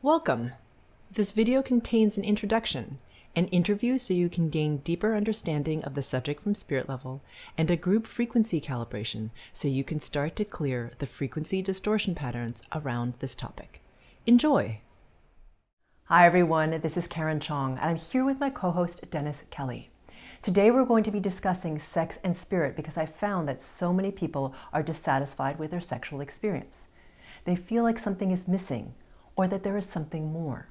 Welcome! This video contains an introduction, an interview so you can gain deeper understanding of the subject from spirit level, and a group frequency calibration so you can start to clear the frequency distortion patterns around this topic. Enjoy! Hi everyone, this is Cheong, and I'm here with my co-host Dennis Kelly. Today we're going to be discussing sex and spirit because I found that so many people are dissatisfied with their sexual experience. They feel like something is missing, or that there is something more.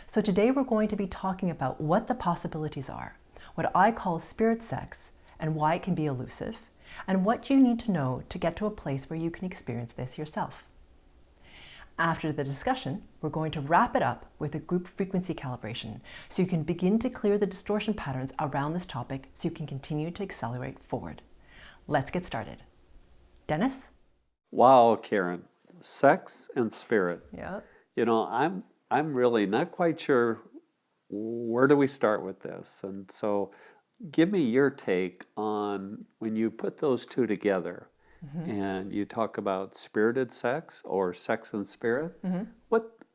So today we're going to be talking about what the possibilities are, what I call spirit sex, and why it can be elusive, and what you need to know to get to a place where you can experience this yourself. After the discussion, we're going to wrap it up with a group frequency calibration so you can begin to clear the distortion patterns around this topic so you can continue to accelerate forward. Let's get started. Dennis? Wow, Karen, sex and spirit. Yeah. You know, I'm really not quite sure where do we start with this. And so give me your take on when you put those two together and you talk about spirited sex or sex and spirit,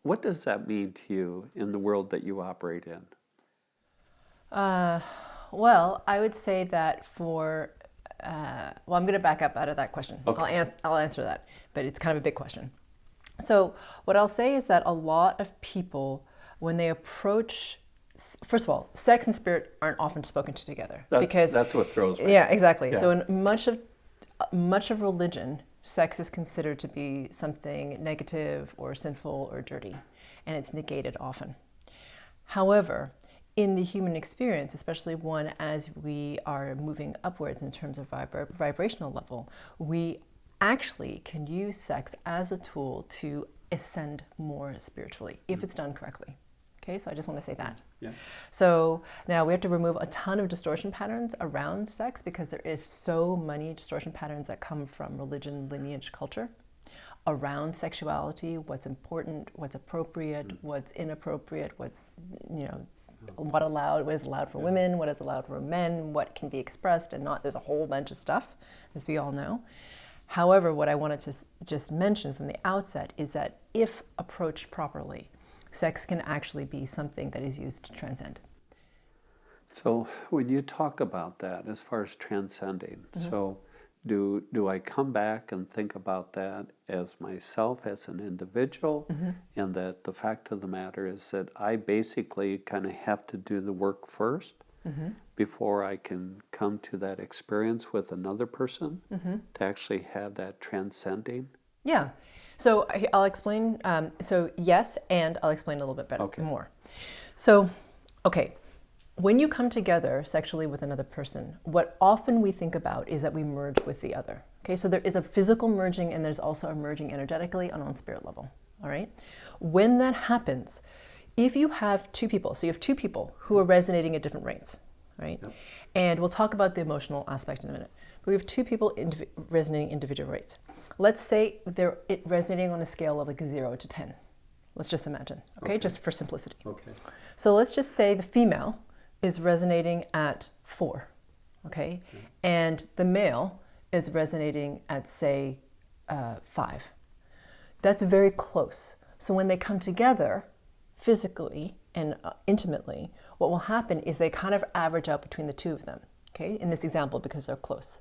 what does that mean to you in the world that you operate in? Well, I would say that I'm going to back up out of that question. Okay. I'll answer that, but it's kind of a big question. So what I'll say is that a lot of people, when they approach, first of all, sex and spirit aren't often spoken to together. That's what throws me. Yeah, exactly. Yeah. So in much of religion, sex is considered to be something negative or sinful or dirty, and it's negated often. However, in the human experience, especially one as we are moving upwards in terms of vibrational level, we actually can use sex as a tool to ascend more spiritually if it's done correctly. Okay, so I just want to say that. Yeah. So now we have to remove a ton of distortion patterns around sex because there is so many distortion patterns that come from religion, lineage, culture around sexuality, what's important, what's appropriate, what's inappropriate, what is allowed for women, what is allowed for men, what can be expressed and not. There's a whole bunch of stuff, as we all know. However, what I wanted to just mention from the outset is that if approached properly, sex can actually be something that is used to transcend. So when you talk about that, as far as transcending, so do I come back and think about that as myself, as an individual, and that the fact of the matter is that I basically kind of have to do the work first before I can come to that experience with another person to actually have that transcending? Yeah. So I'll explain. So yes, and I'll explain a little bit better more. So, okay. When you come together sexually with another person, what often we think about is that we merge with the other. Okay, so there is a physical merging and there's also a merging energetically and on spirit level. All right. When that happens, if you have two people, so you have two people who are resonating at different rates, right? Yep. And we'll talk about the emotional aspect in a minute. But we have two people resonating individual rates. Let's say they're resonating on a scale of like 0 to 10. Let's just imagine, okay? Just for simplicity. Okay. So let's just say the female is resonating at 4, okay? And the male is resonating at, say, 5. That's very close. So when they come together physically and intimately, what will happen is they kind of average out between the two of them, okay? In this example, because they're close.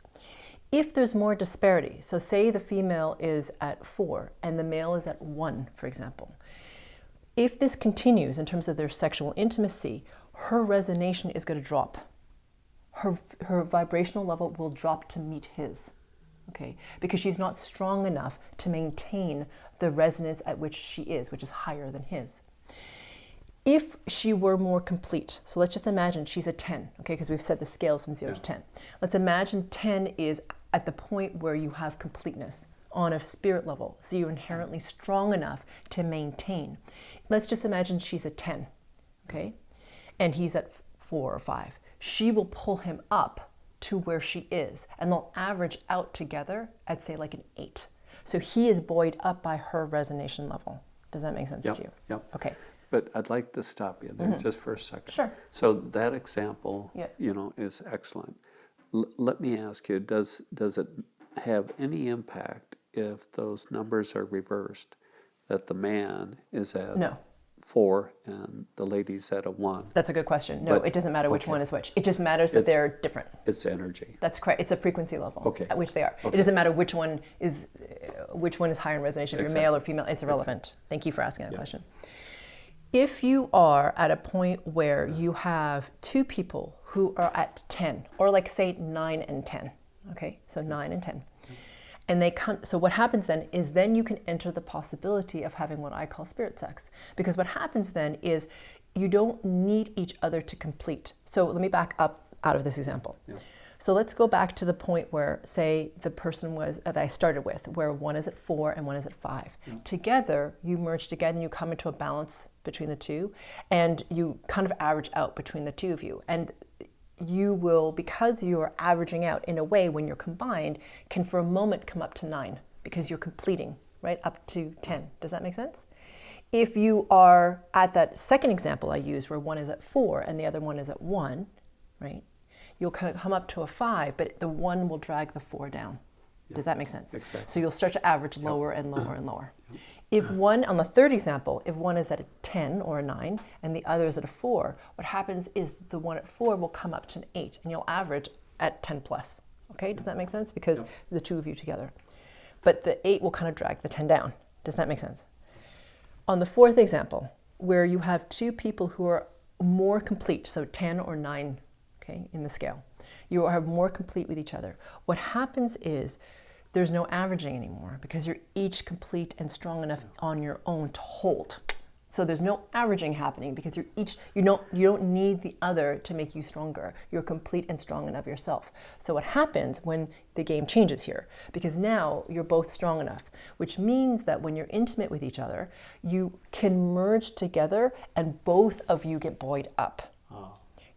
If there's more disparity, so say the female is at 4 and the male is at 1, for example, if this continues in terms of their sexual intimacy, her resonation is going to drop. Her vibrational level will drop to meet his, okay? Because she's not strong enough to maintain the resonance at which she is, which is higher than his. If she were more complete, so let's just imagine she's a 10, okay, because we've said the scales from 0 to 10. Let's imagine 10 is at the point where you have completeness on a spirit level, so you're inherently strong enough to maintain. Let's just imagine she's a 10, okay, and he's at 4 or 5. She will pull him up to where she is, and they'll average out together at, say, like an 8. So he is buoyed up by her resonation level. Does that make sense to you? Yep. Okay. But I'd like to stop you there just for a second. Sure. So that example, is excellent. Let me ask you, does it have any impact if those numbers are reversed? that the man is at No. 4 and the lady's at a 1? That's a good question. No, But- it doesn't matter which okay. one is which. It just matters that they're different. It's energy. That's correct. It's a frequency level at which they are. Okay. It doesn't matter which one is higher in resonation. If you're male or female, it's irrelevant. Thank you for asking that question. If you are at a point where you have two people who are at 10, or like say 9 and 10, okay, so 9 and 10, and they come, so what happens then is then you can enter the possibility of having what I call spirit sex. Because what happens then is you don't need each other to complete. So let me back up out of this example. Yeah. So let's go back to the point where, say, the person was that I started with, where one is at 4 and one is at 5. Yeah. Together, you merge together and you come into a balance between the two, and you kind of average out between the two of you. And you will, because you are averaging out in a way when you're combined, can for a moment come up to 9 because you're completing, right, up to 10. Does that make sense? If you are at that second example I used where one is at 4 and the other one is at 1, right, you'll come up to a 5, but the 1 will drag the 4 down. Yeah. Does that make sense? Exactly. So you'll start to average lower and lower and lower. If one, on the third example, if one is at a 10 or a 9 and the other is at a 4, what happens is the one at 4 will come up to an 8 and you'll average at 10 plus. Okay, does that make sense? Because the two of you together. But the 8 will kind of drag the 10 down. Does that make sense? On the fourth example, where you have two people who are more complete, so 10 or 9, okay, in the scale, you are more complete with each other. What happens is there's no averaging anymore because you're each complete and strong enough on your own to hold. So there's no averaging happening because you're each, you don't need the other to make you stronger. You're complete and strong enough yourself. So what happens when the game changes here? Because now you're both strong enough, which means that when you're intimate with each other, you can merge together and both of you get buoyed up.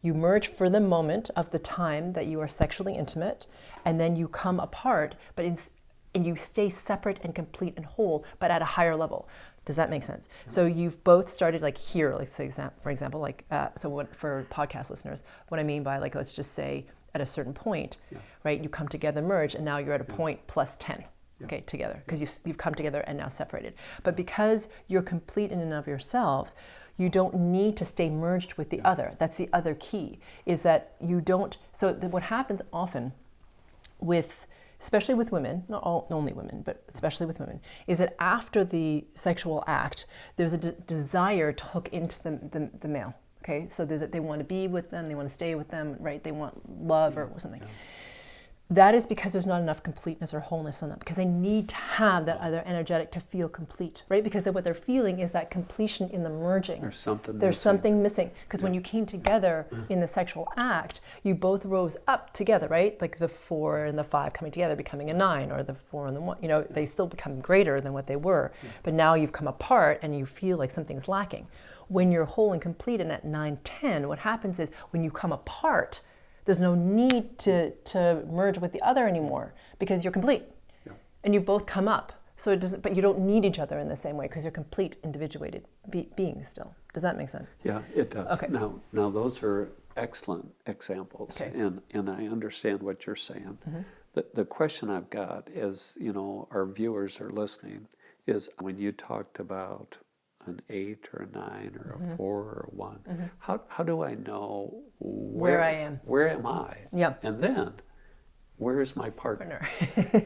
You merge for the moment of the time that you are sexually intimate, and then you come apart, and you stay separate and complete and whole, but at a higher level. Does that make sense? Yeah. So you've both started like here, like for example, like so what, for podcast listeners, what I mean by like, let's just say at a certain point, right? You come together, merge, and now you're at a point plus 10. Okay, together, because you've come together and now separated. But because you're complete in and of yourselves, you don't need to stay merged with the other. That's the other key, is that you don't, so what happens often with, especially with women, not only women, but especially with women, is that after the sexual act, there's a desire to hook into the male, okay? So they want to be with them, they want to stay with them, right? They want love or something. Yeah. That is because there's not enough completeness or wholeness on them, because they need to have that other energetic to feel complete, right? Because what they're feeling is that completion in the merging. There's something missing. Because when you came together in the sexual act, you both rose up together, right? Like the 4 and the 5 coming together, becoming a 9, or the 4 and the 1, you know, they still become greater than what they were. But now you've come apart and you feel like something's lacking. When you're whole and complete and at 9, 10, what happens is when you come apart, there's no need to merge with the other anymore because you're complete, and you've both come up. So it doesn't. But you don't need each other in the same way because you're complete, individuated beings still. Does that make sense? Yeah, it does. Okay. Now those are excellent examples, and I understand what you're saying. Mm-hmm. The question I've got is, you know, our viewers are listening, is when you talked about an 8 or a 9 or a 4 or a 1. How do I know where I am? Where am I? Yeah. And then, where is my partner?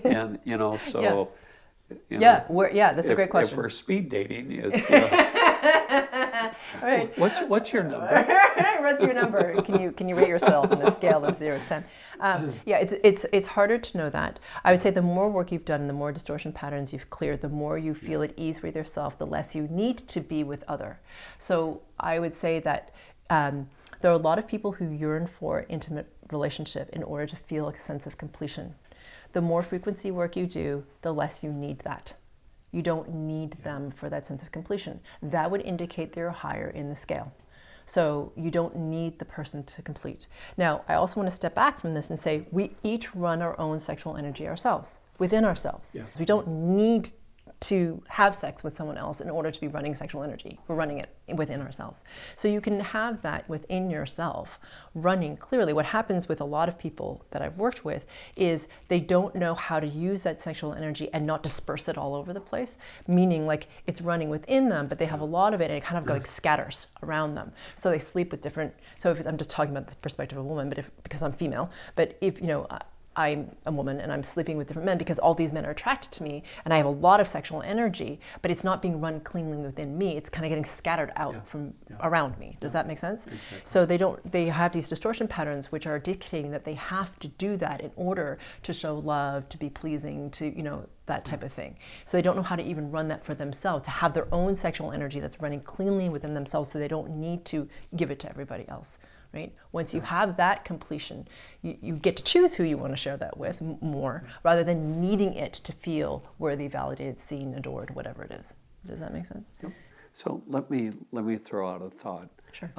And you know, so. You know, that's a great question. If we're speed dating, is right. What's your number? What's your number? Can you rate yourself on the scale of 0 to 10? It's harder to know that. I would say the more work you've done, the more distortion patterns you've cleared, the more you feel at ease with yourself, the less you need to be with other. So I would say that there are a lot of people who yearn for intimate relationship in order to feel a sense of completion. The more frequency work you do, the less you need that. You don't need them for that sense of completion. That would indicate they're higher in the scale. So you don't need the person to complete. Now, I also want to step back from this and say we each run our own sexual energy ourselves, within ourselves. Yeah. We don't need to have sex with someone else in order to be running sexual energy. We're running it within ourselves. So you can have that within yourself running clearly. What happens with a lot of people that I've worked with is they don't know how to use that sexual energy and not disperse it all over the place, meaning like it's running within them, but they have a lot of it and it kind of like scatters around them. So they sleep with different, so if I'm just talking about the perspective of a woman, but because I'm female, but if, you know, I'm a woman and I'm sleeping with different men because all these men are attracted to me and I have a lot of sexual energy, but it's not being run cleanly within me. It's kind of getting scattered out from around me. Does that make sense? Exactly. So they have these distortion patterns which are dictating that they have to do that in order to show love, to be pleasing, to, you know, that type of thing. So they don't know how to even run that for themselves, to have their own sexual energy that's running cleanly within themselves so they don't need to give it to everybody else. Right? Once you have that completion, you get to choose who you want to share that with more, rather than needing it to feel worthy, validated, seen, adored, whatever it is. Does that make sense? Yep. So let me throw out a thought. Sure.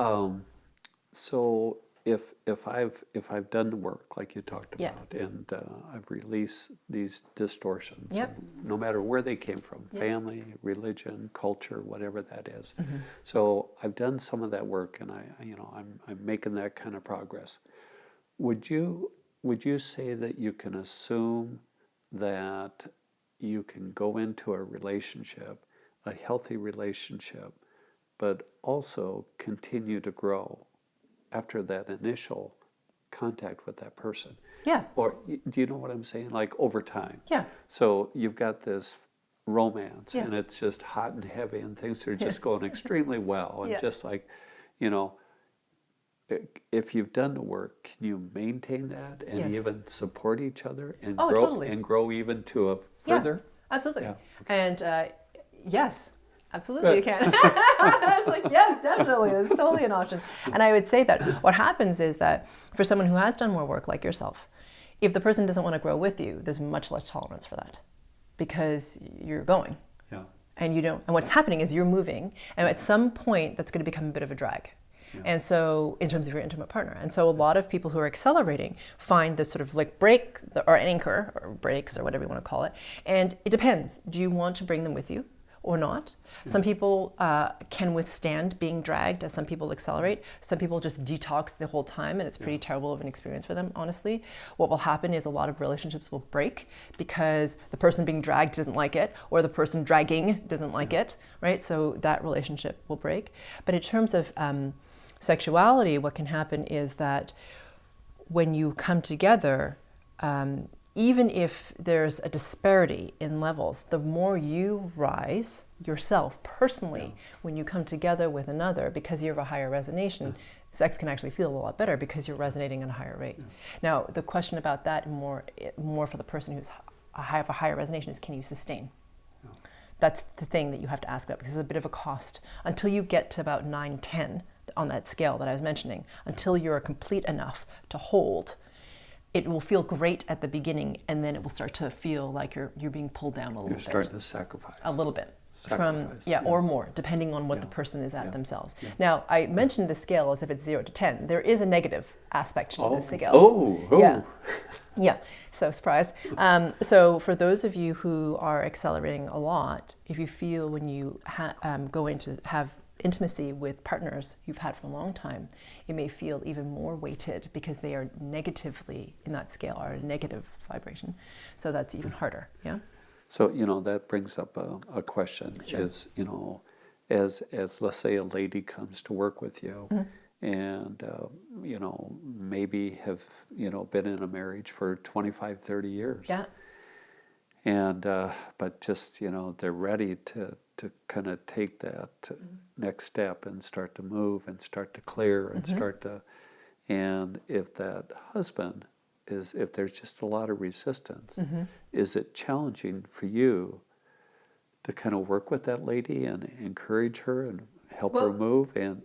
So if I've done the work like you talked Yeah. about, and I've released these distortions, Yep. no matter where they came from, Yep. family, religion, culture, whatever that is. Mm-hmm. So I've done some of that work, and I'm making that kind of progress. Would you say that you can assume that you can go into a relationship, a healthy relationship, but also continue to grow after that initial contact with that person? Yeah. Or do you know what I'm saying? Like over time. Yeah. So you've got this romance, Yeah. and it's just hot and heavy, and things are just going extremely well, and Yeah. just like, you know, if you've done the work, can you maintain that and Yes. even support each other and Oh, grow totally. and grow even to a further? Yeah, absolutely. Yeah. And yes, absolutely you can. It's like, yes, definitely. It's totally an option. And I would say that what happens is that for someone who has done more work like yourself, if the person doesn't want to grow with you, there's much less tolerance for that because you're going. Yeah. And you don't, and what's happening is you're moving, and at some point that's going to become a bit of a drag. Yeah. And so in terms of your intimate partner. And so a lot of people who are accelerating find this sort of like break or anchor or breaks or whatever you want to call it. And it depends. Do you want to bring them with you or not? Yeah. Some people can withstand being dragged as some people accelerate. Some people just detox the whole time, and it's pretty terrible of an experience for them, honestly. What will happen is a lot of relationships will break because the person being dragged doesn't like it, or the person dragging doesn't like it, right? So that relationship will break. But in terms of sexuality, what can happen is that when you come together, even if there's a disparity in levels, the more you rise yourself personally when you come together with another, because you have a higher resonation, sex can actually feel a lot better because you're resonating at a higher rate. Now, the question about that more for the person who's have a higher resonation is, can you sustain? That's the thing that you have to ask about, because it's a bit of a cost. Until you get to about 9, 10 on that scale that I was mentioning, until you're complete enough to hold, it will feel great at the beginning, and then it will start to feel like you're being pulled down a little bit. You're starting to sacrifice. A little bit. Sacrifice, Or more, depending on what the person is at themselves. Yeah. Now, I mentioned the scale as if it's 0 to 10. There is a negative aspect to the scale. Oh. Yeah, so surprise. So for those of you who are accelerating a lot, if you feel when you go into have intimacy with partners you've had for a long time, it may feel even more weighted because they are negatively in that scale, or a negative vibration. So that's even harder, yeah? So, that brings up a question. Sure. Is, as let's say a lady comes to work with you, and, maybe have, been in a marriage for 25, 30 years. Yeah. And, but just, they're ready to kind of take that next step and start to move and start to clear and and if that husband if there's just a lot of resistance, is it challenging for you to kind of work with that lady and encourage her and help her move, and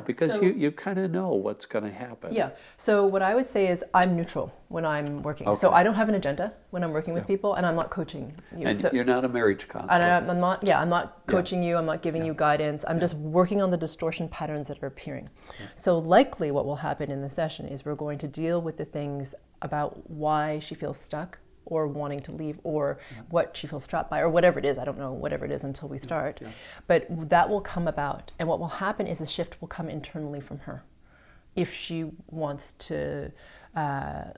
because you kind of know what's going to happen. Yeah. So what I would say is I'm neutral when I'm working. Okay. So I don't have an agenda when I'm working with people, and I'm not coaching you. And so, you're not a marriage counselor. and I'm not coaching you. I'm not giving you guidance. I'm just working on the distortion patterns that are appearing. So likely what will happen in the session is we're going to deal with the things about why she feels stuck, or wanting to leave, or what she feels trapped by, or whatever it is. I don't know whatever it is until we start. But that will come about. And what will happen is a shift will come internally from her. If she wants to, I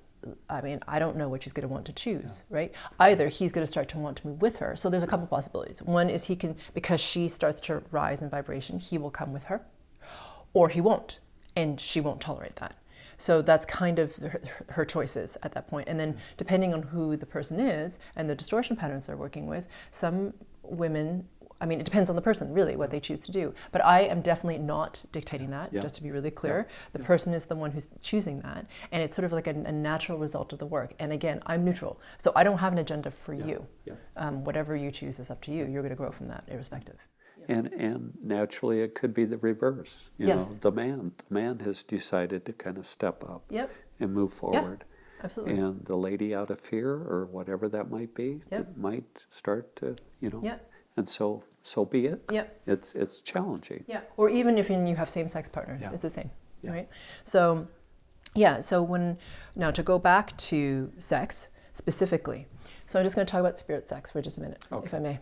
don't know what she's going to want to choose, right? Either he's going to start to want to move with her. So there's a couple possibilities. One is he can, because she starts to rise in vibration, he will come with her, or he won't, and she won't tolerate that. So that's kind of her choices at that point. And then depending on who the person is and the distortion patterns they're working with, some women, it depends on the person, really, what they choose to do. But I am definitely not dictating that, just to be really clear. The person is the one who's choosing that. And it's sort of like a natural result of the work. And again, I'm neutral. So I don't have an agenda for you. Whatever you choose is up to you. You're going to grow from that, irrespective. And naturally, it could be the reverse. You know, the man has decided to kind of step up and move forward. Absolutely. And the lady, out of fear or whatever that might be, it might start to, and so be it. It's challenging. Or even if you have same-sex partners, it's the same, right? So, now to go back to sex specifically. So I'm just going to talk about spirit sex for just a minute, if I may.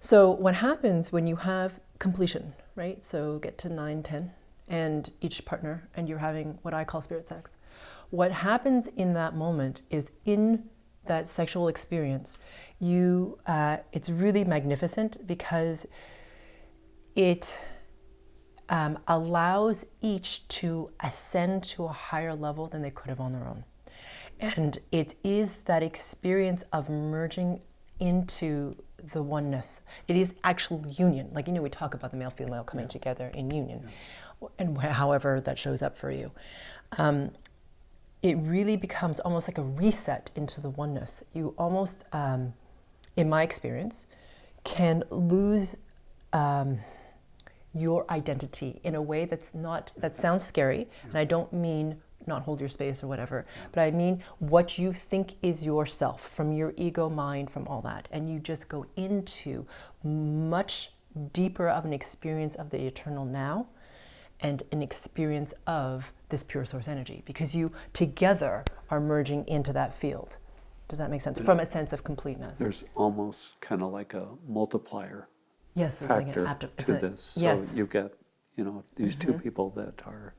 So what happens when you have completion, right? So get to 9, 10, and each partner, and you're having what I call spirit sex. What happens in that moment is in that sexual experience, it's really magnificent because it allows each to ascend to a higher level than they could have on their own. And it is that experience of merging into the oneness. It is actual union. Like, we talk about the male-female coming together in union, and however that shows up for you. It really becomes almost like a reset into the oneness. You almost, in my experience, can lose your identity in a way that sounds scary, and I don't mean not hold your space or whatever, but I mean what you think is yourself, from your ego mind, from all that, and you just go into much deeper of an experience of the eternal now and an experience of this pure source energy, because you together are merging into that field. Does that make sense? From a sense of completeness. There's almost kind of like a multiplier factor to this. So you've got, these two people that are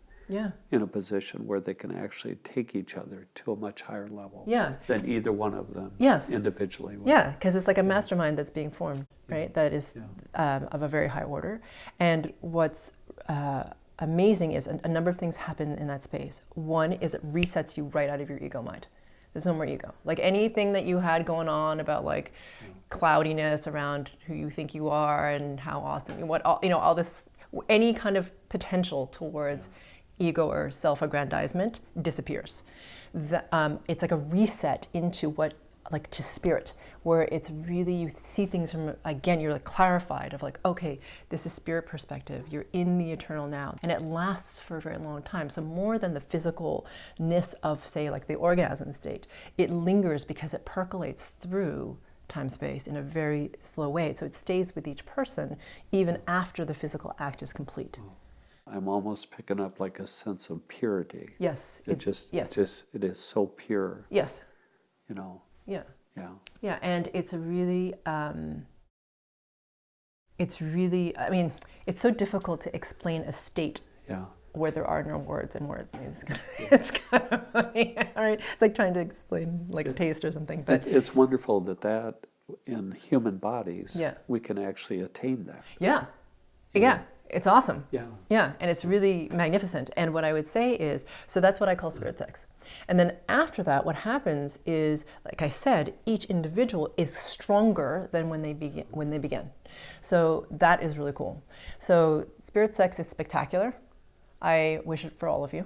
in a position where they can actually take each other to a much higher level than either one of them individually would. Yeah, because it's like a mastermind that's being formed, right? That is of a very high order. And what's amazing is a number of things happen in that space. One is it resets you right out of your ego mind. There's no more ego. Like anything that you had going on about like cloudiness around who you think you are and how awesome, all this, any kind of potential towards ego or self-aggrandizement disappears. It's like a reset into to spirit, where it's really, you see things from, again, you're like clarified of like, okay, this is spirit perspective. You're in the eternal now. And it lasts for a very long time. So more than the physicalness of, say, like the orgasm state, it lingers because it percolates through time-space in a very slow way. So it stays with each person even after the physical act is complete. I'm almost picking up like a sense of purity. Yes. It is so pure. Yes. Yeah, and it's really, it's so difficult to explain a state where there are no words and words. It's kind of funny, all right? It's like trying to explain like taste or something. But it's wonderful that in human bodies, we can actually attain that. Yeah. It's awesome. Yeah. And it's really magnificent. And what I would say is, so that's what I call spirit sex. And then after that, what happens is, like I said, each individual is stronger than when they begin. So that is really cool. So spirit sex is spectacular. I wish it for all of you.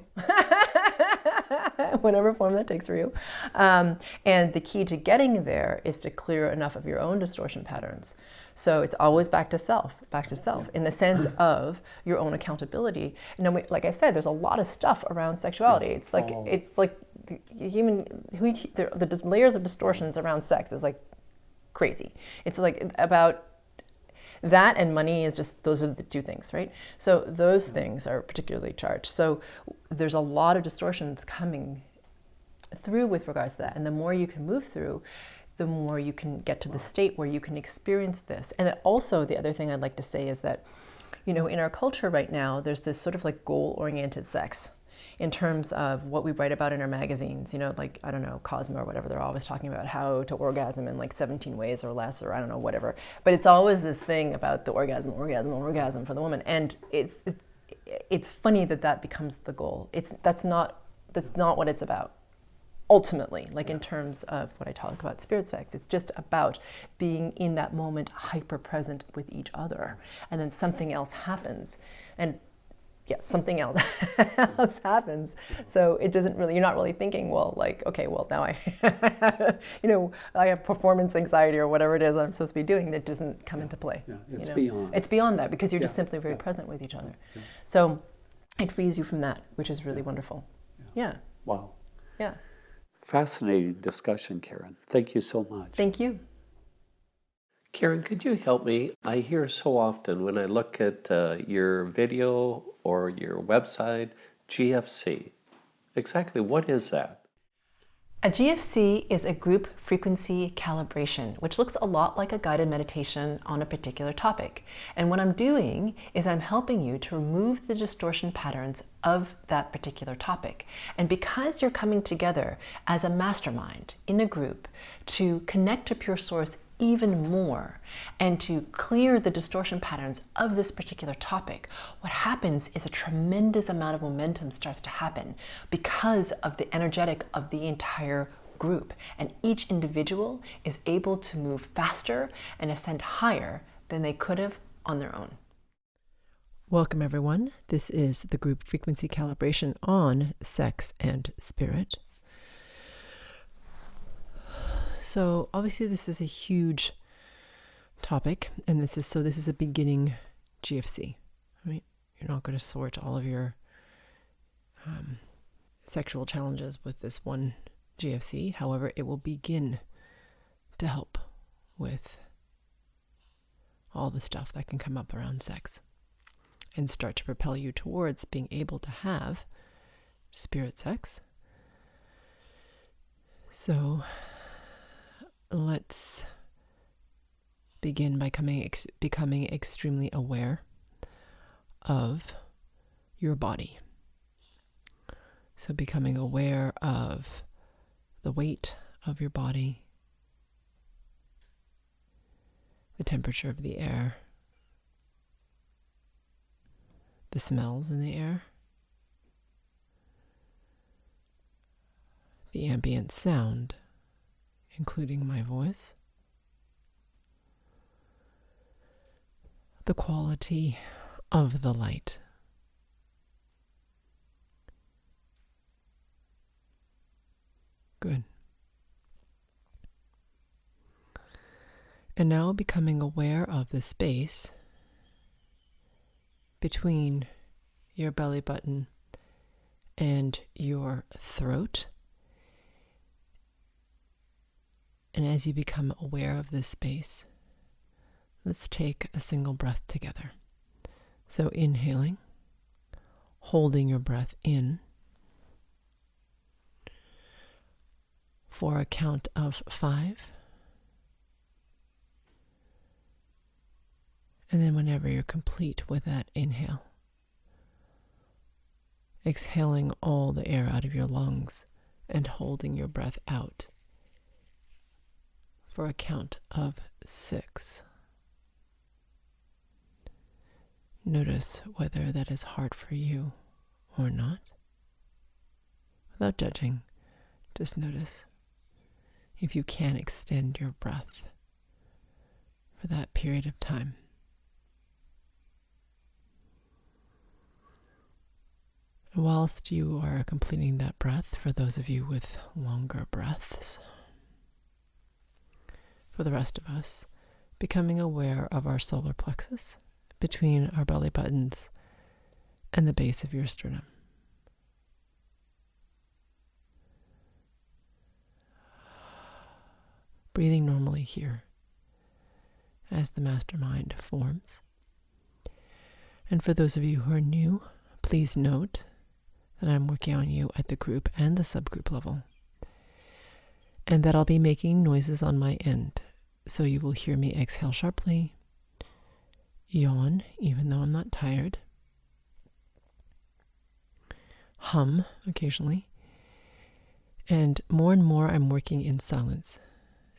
Whatever form that takes for you. And the key to getting there is to clear enough of your own distortion patterns. So it's always back to self, in the sense of your own accountability. And then, like I said, there's a lot of stuff around sexuality. It's like the layers of distortions around sex is like crazy. It's like about that, and money is just, those are the two things, right? So those things are particularly charged. So there's a lot of distortions coming through with regards to that. And the more you can move through, the more you can get to the state where you can experience this. And also the other thing I'd like to say is that, you know, in our culture right now, there's this sort of like goal-oriented sex in terms of what we write about in our magazines, you know, like, I don't know, Cosmo or whatever, they're always talking about how to orgasm in like 17 ways or less, or I don't know, whatever. But it's always this thing about the orgasm for the woman. And it's funny that becomes the goal. That's not what it's about. Ultimately, like in terms of what I talk about spirit sex, it's just about being in that moment hyper present with each other, and then something else happens, and something else happens. So it doesn't really, you're not really thinking, well, like, okay, well now I, you know, I have performance anxiety or whatever it is I'm supposed to be doing. That doesn't come into play. Yeah, it's you know? beyond. It's beyond that, because you're just simply very present with each other. Yeah. So it frees you from that, which is really wonderful. Yeah. Wow. Yeah. Fascinating discussion, Karen. Thank you so much. Thank you. Karen, could you help me? I hear so often when I look at your video or your website, GFC. Exactly what is that? A GFC is a group frequency calibration, which looks a lot like a guided meditation on a particular topic. And what I'm doing is I'm helping you to remove the distortion patterns of that particular topic. And because you're coming together as a mastermind in a group to connect to pure source even more and to clear the distortion patterns of this particular topic, what happens is a tremendous amount of momentum starts to happen because of the energetic of the entire group, and each individual is able to move faster and ascend higher than they could have on their own. Welcome everyone. This is the Group Frequency Calibration on Sex and Spirit. So obviously this is a huge topic, and this is a beginning GFC, right? You're not going to sort all of your sexual challenges with this one GFC. However, it will begin to help with all the stuff that can come up around sex and start to propel you towards being able to have spirit sex. So let's begin by becoming extremely aware of your body. So becoming aware of the weight of your body, the temperature of the air, the smells in the air, the ambient sound, including my voice, the quality of the light, good. And now becoming aware of the space between your belly button and your throat. And as you become aware of this space, let's take a single breath together. So inhaling, holding your breath in for a count of 5. And then whenever you're complete with that inhale, exhaling all the air out of your lungs and holding your breath out for a count of 6. Notice whether that is hard for you or not. Without judging, just notice if you can extend your breath for that period of time. Whilst you are completing that breath, for those of you with longer breaths, for the rest of us, becoming aware of our solar plexus between our belly buttons and the base of your sternum. Breathing normally here as the mastermind forms. And for those of you who are new, please note that I'm working on you at the group and the subgroup level. and that I'll be making noises on my end. So you will hear me exhale sharply, yawn even though I'm not tired, hum occasionally, and more I'm working in silence,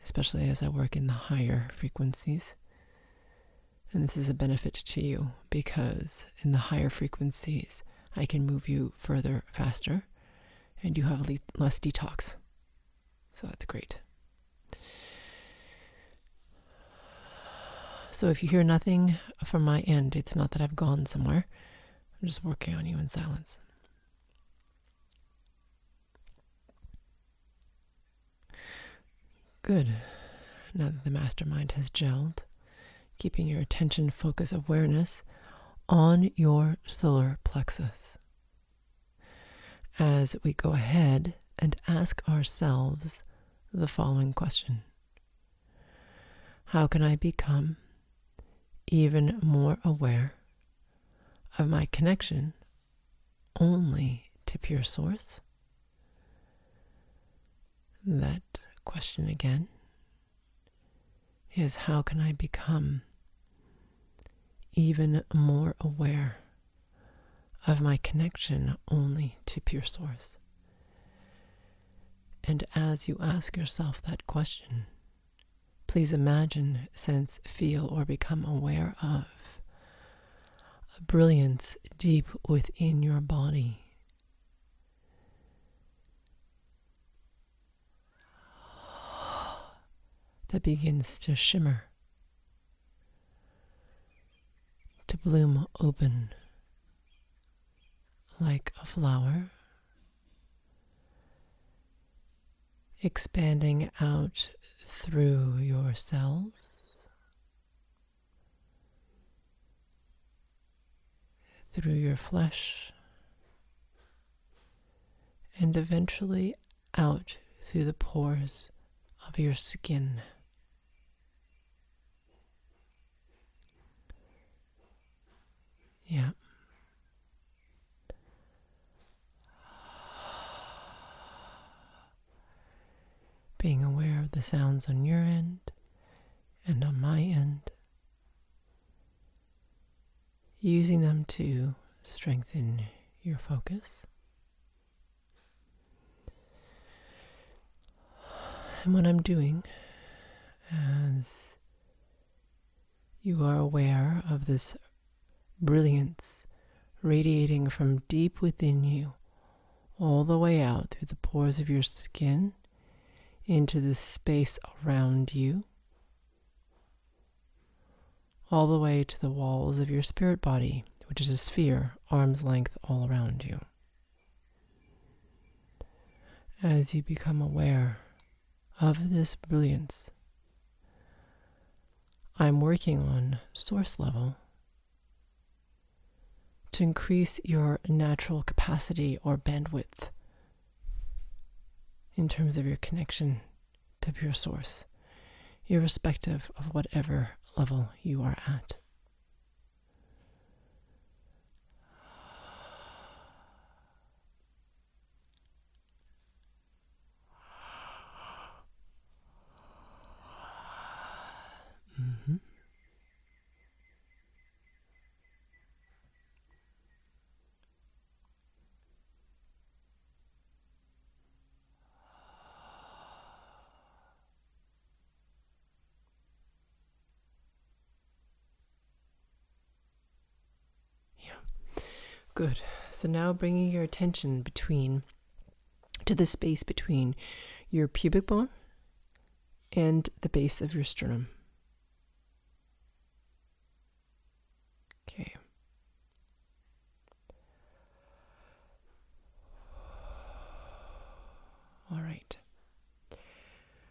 especially as I work in the higher frequencies. And this is a benefit to you because in the higher frequencies, I can move you further, faster, and you have less detox. So that's great. So if you hear nothing from my end, it's not that I've gone somewhere. I'm just working on you in silence. Good. Now that the mastermind has gelled, keeping your attention, focus, awareness on your solar plexus. As we go ahead and ask ourselves the following question. How can I become even more aware of my connection only to pure source? That question again is, how can I become even more aware of my connection only to pure source? And as you ask yourself that question, please imagine, sense, feel, or become aware of a brilliance deep within your body. That begins to shimmer, to bloom open like a flower, expanding out through your cells, through your flesh, and eventually out through the pores of your skin. Yeah. Being aware of the sounds on your end and on my end, using them to strengthen your focus. And what I'm doing, as you are aware of this brilliance radiating from deep within you, all the way out through the pores of your skin, into the space around you, all the way to the walls of your spirit body, which is a sphere, arm's length all around you. As you become aware of this brilliance, I'm working on source level to increase your natural capacity or bandwidth in terms of your connection to pure source, irrespective of whatever level you are at. Mm-hmm. Good. So now bringing your attention to the space between your pubic bone and the base of your sternum. Okay. All right.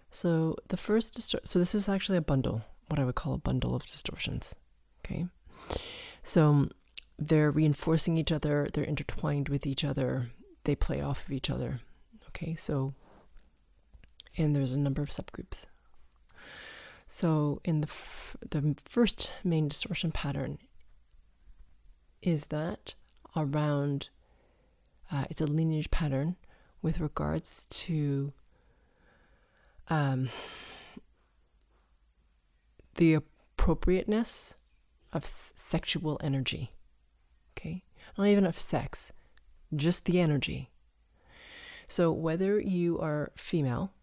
So the first so this is actually a bundle, what I would call a bundle of distortions. Okay. So they're reinforcing each other, they're intertwined with each other, they play off of each other. Okay, so, and there's a number of subgroups. So in the first main distortion pattern is that around, it's a lineage pattern with regards to the appropriateness of sexual energy. Okay? Not even of sex, just the energy. So whether you are female,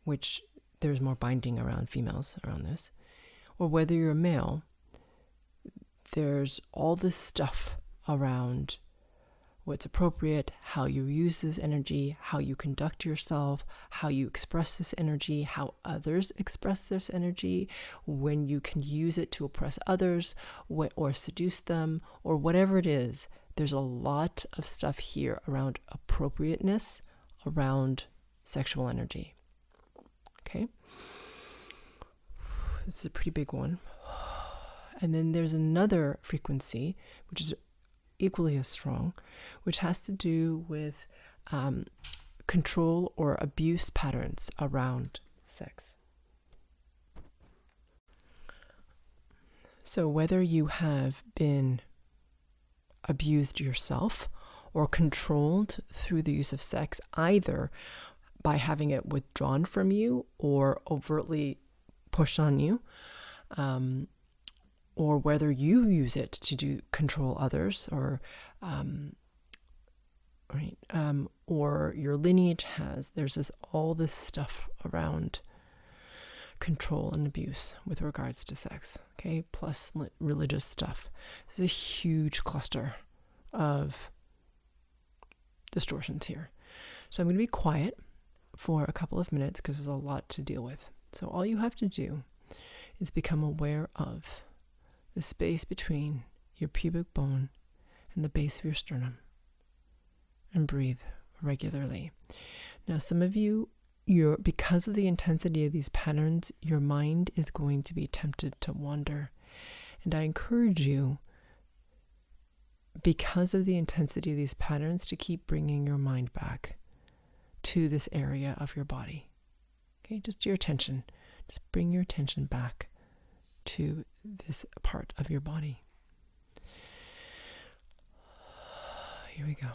which there's more binding around females around this, or whether you're a male, there's all this stuff around what's appropriate, how you use this energy, how you conduct yourself, how you express this energy, how others express this energy, when you can use it to oppress others or seduce them, or whatever it is. There's a lot of stuff here around appropriateness, around sexual energy. Okay? This is a pretty big one. And then there's another frequency, which is equally as strong, which has to do with control or abuse patterns around sex. So whether you have been abused yourself or controlled through the use of sex, either by having it withdrawn from you or overtly pushed on you, or whether you use it to control others, or or your lineage there's all this stuff around control and abuse with regards to sex, okay, plus religious stuff. This is a huge cluster of distortions here. So I'm going to be quiet for a couple of minutes because there's a lot to deal with. So all you have to do is become aware of the space between your pubic bone and the base of your sternum, and breathe regularly. Now, some of you, because of the intensity of these patterns, your mind is going to be tempted to wander. And I encourage you, because of the intensity of these patterns, to keep bringing your mind back to this area of your body. Okay, just your attention. Just bring your attention back to this part of your body. Here we go.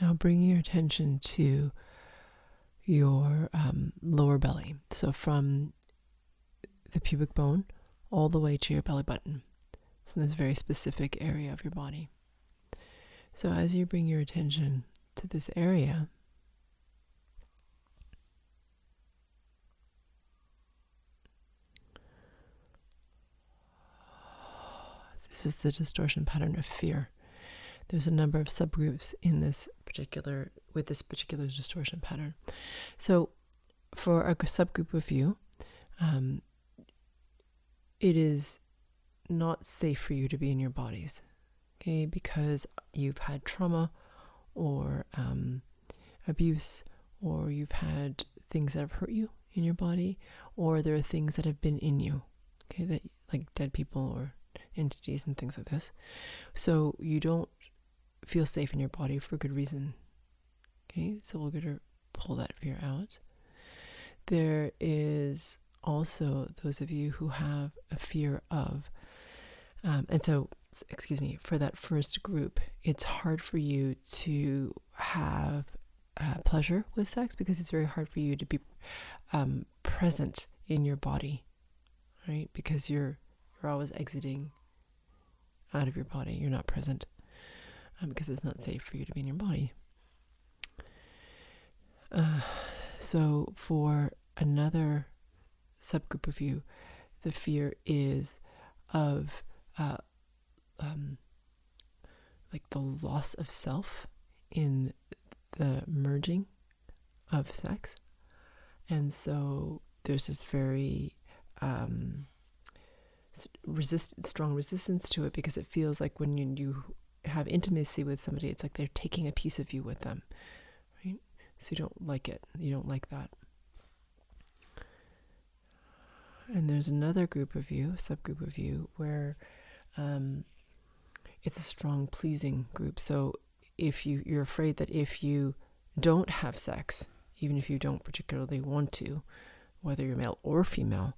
Now bring your attention to your lower belly. So from the pubic bone all the way to your belly button. So this very specific area of your body. So as you bring your attention to this area, this is the distortion pattern of fear. There's a number of subgroups in this particular distortion pattern. So for a subgroup of you, it is not safe for you to be in your bodies, okay, because you've had trauma or abuse, or you've had things that have hurt you in your body, or there are things that have been in you, okay, that like dead people or entities and things like this. So you don't feel safe in your body for good reason. Okay, so we're going to pull that fear out. There is also those of you who have a fear of, for that first group, it's hard for you to have pleasure with sex because it's very hard for you to be present in your body, right? Because you're always exiting out of your body. You're not present because it's not safe for you to be in your body. So for another subgroup of you, the fear is of like the loss of self in the merging of sex. And so there's this very strong resistance to it because it feels like when you have intimacy with somebody, it's like they're taking a piece of you with them, right? So you don't like it. You don't like that. And there's another group of you, a subgroup of you, where it's a strong pleasing group. So if you're afraid that if you don't have sex, even if you don't particularly want to, whether you're male or female,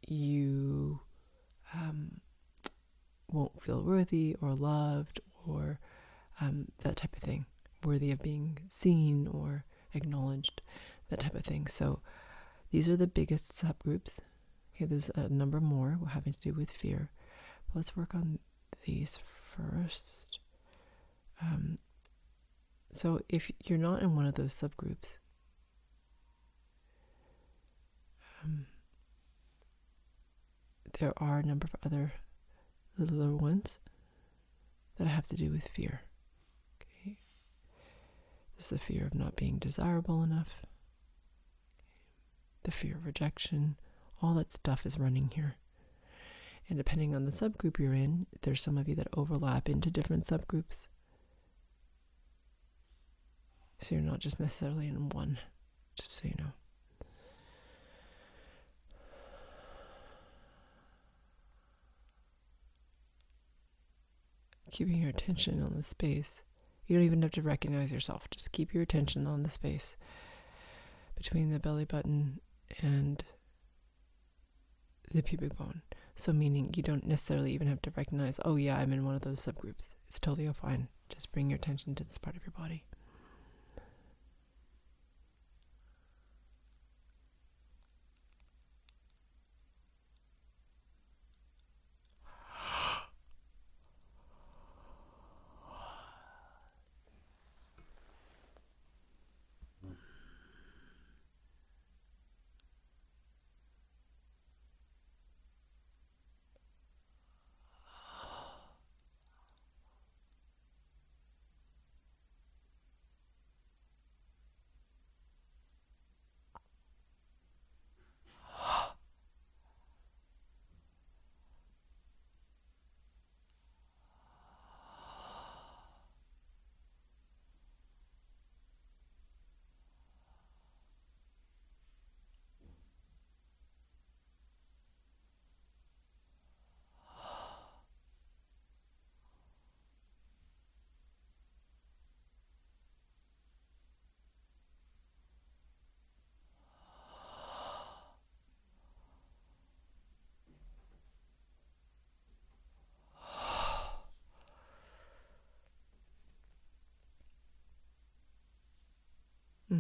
you won't feel worthy or loved or that type of thing, worthy of being seen or acknowledged, that type of thing. So these are the biggest subgroups. Okay, there's a number more having to do with fear. But let's work on these first. So if you're not in one of those subgroups, there are a number of other little ones that have to do with fear. Okay, there's the fear of not being desirable enough, the fear of rejection. All that stuff is running here. And depending on the subgroup you're in, there's some of you that overlap into different subgroups. So you're not just necessarily in one, just so you know. Keeping your attention on the space. You don't even have to recognize yourself. Just keep your attention on the space between the belly button and the pubic bone. So meaning you don't necessarily even have to recognize, oh yeah, I'm in one of those subgroups. It's totally fine. Just bring your attention to this part of your body.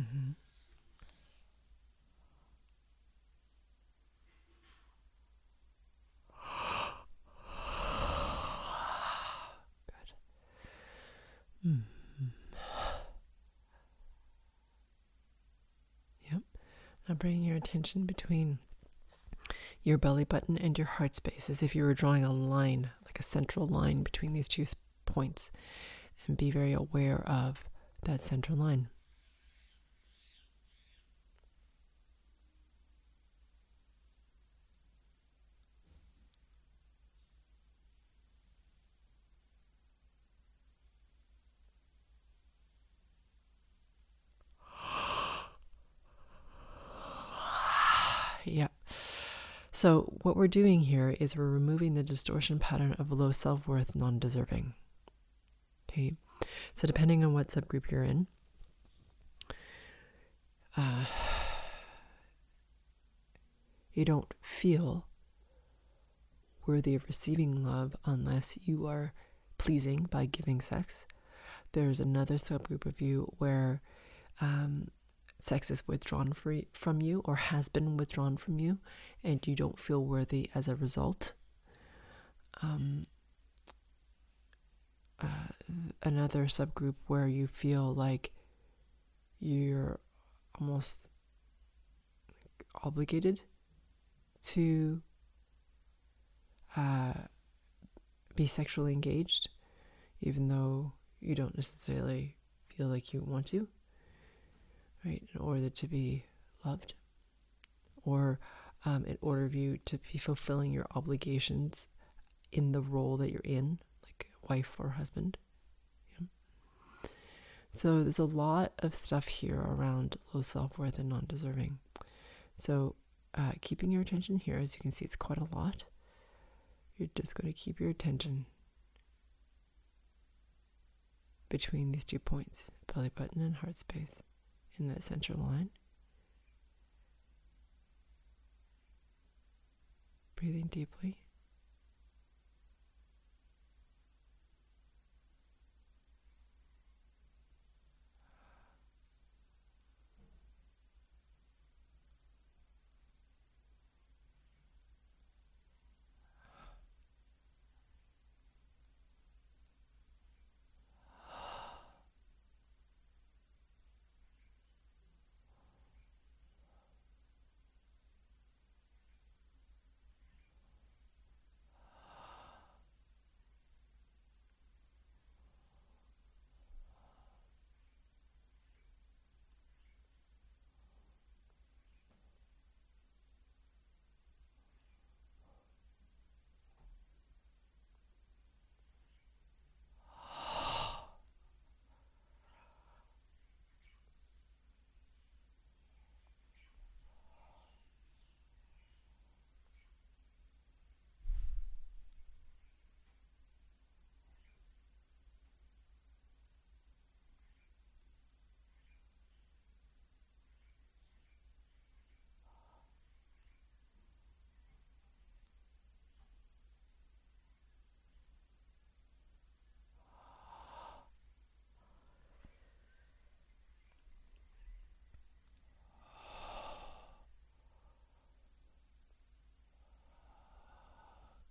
Mm-hmm. Good. Mm-hmm. Yep. Now bring your attention between your belly button and your heart space, as if you were drawing a line, like a central line between these two points, and be very aware of that central line. Yeah. So what we're doing here is we're removing the distortion pattern of low self-worth, non-deserving. Okay. So depending on what subgroup you're in, you don't feel worthy of receiving love unless you are pleasing by giving sex. There's another subgroup of you where sex is withdrawn from you or has been withdrawn from you, and you don't feel worthy as a result. Another subgroup where you feel like you're almost obligated to be sexually engaged, even though you don't necessarily feel like you want to, right? In order to be loved, or in order of you to be fulfilling your obligations in the role that you're in, like wife or husband. Yeah. So there's a lot of stuff here around low self-worth and non-deserving. So keeping your attention here, as you can see, it's quite a lot. You're just going to keep your attention between these 2 points, belly button and heart space, in that central line. Breathing deeply.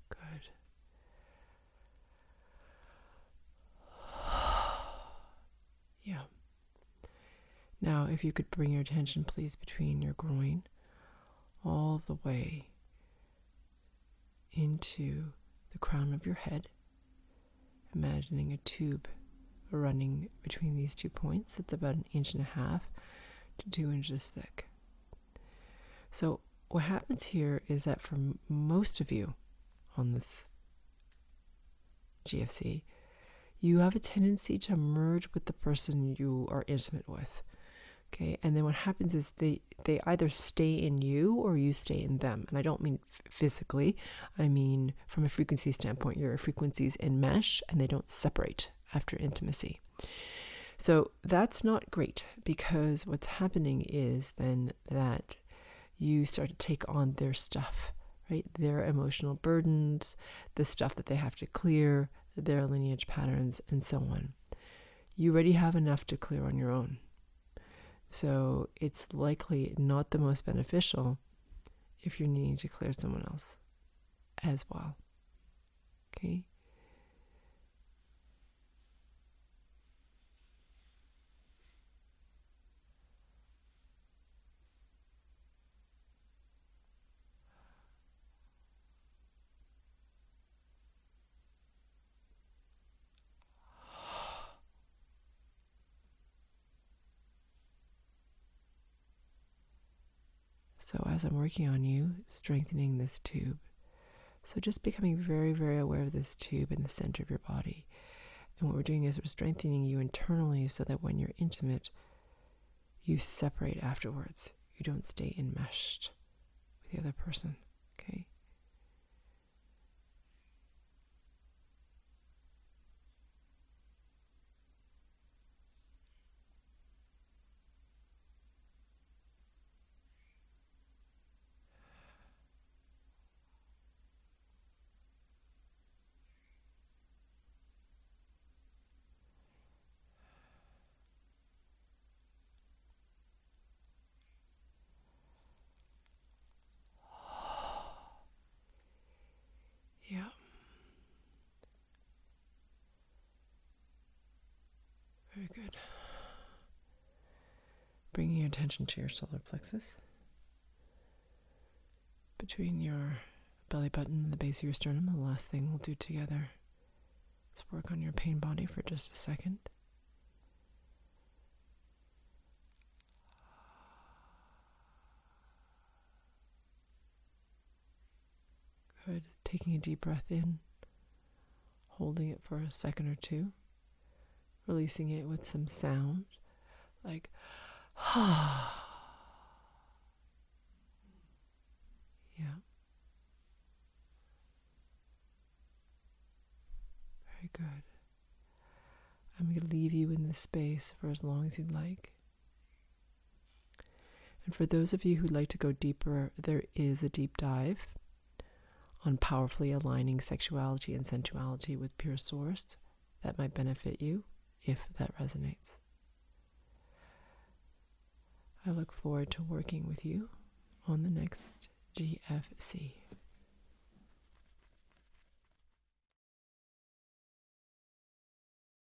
Good. Yeah. Now, if you could bring your attention, please, between your groin all the way into the crown of your head, imagining a tube running between these 2 points. It's about 1.5 inches to 2 inches thick. So what happens here is that for most of you on this GFC, you have a tendency to merge with the person you are intimate with. Okay, and then what happens is they either stay in you or you stay in them. And I don't mean physically, I mean from a frequency standpoint. Your frequencies enmesh and they don't separate after intimacy. So that's not great, because what's happening is then that you start to take on their stuff, right? Their emotional burdens, the stuff that they have to clear, their lineage patterns, and so on. You already have enough to clear on your own. So it's likely not the most beneficial if you're needing to clear someone else as well. Okay? So as I'm working on you, strengthening this tube. So just becoming very, very aware of this tube in the center of your body. And what we're doing is we're strengthening you internally so that when you're intimate, you separate afterwards. You don't stay enmeshed with the other person. Okay? Yeah. Very good. Bringing your attention to your solar plexus. Between your belly button and the base of your sternum, the last thing we'll do together is work on your pain body for just a second. Good. Taking a deep breath in, holding it for a second or two, releasing it with some sound, like yeah. Very good. I'm going to leave you in this space for as long as you'd like. And for those of you who'd like to go deeper, there is a deep dive on powerfully aligning sexuality and sensuality with pure source that might benefit you if that resonates. I look forward to working with you on the next GFC.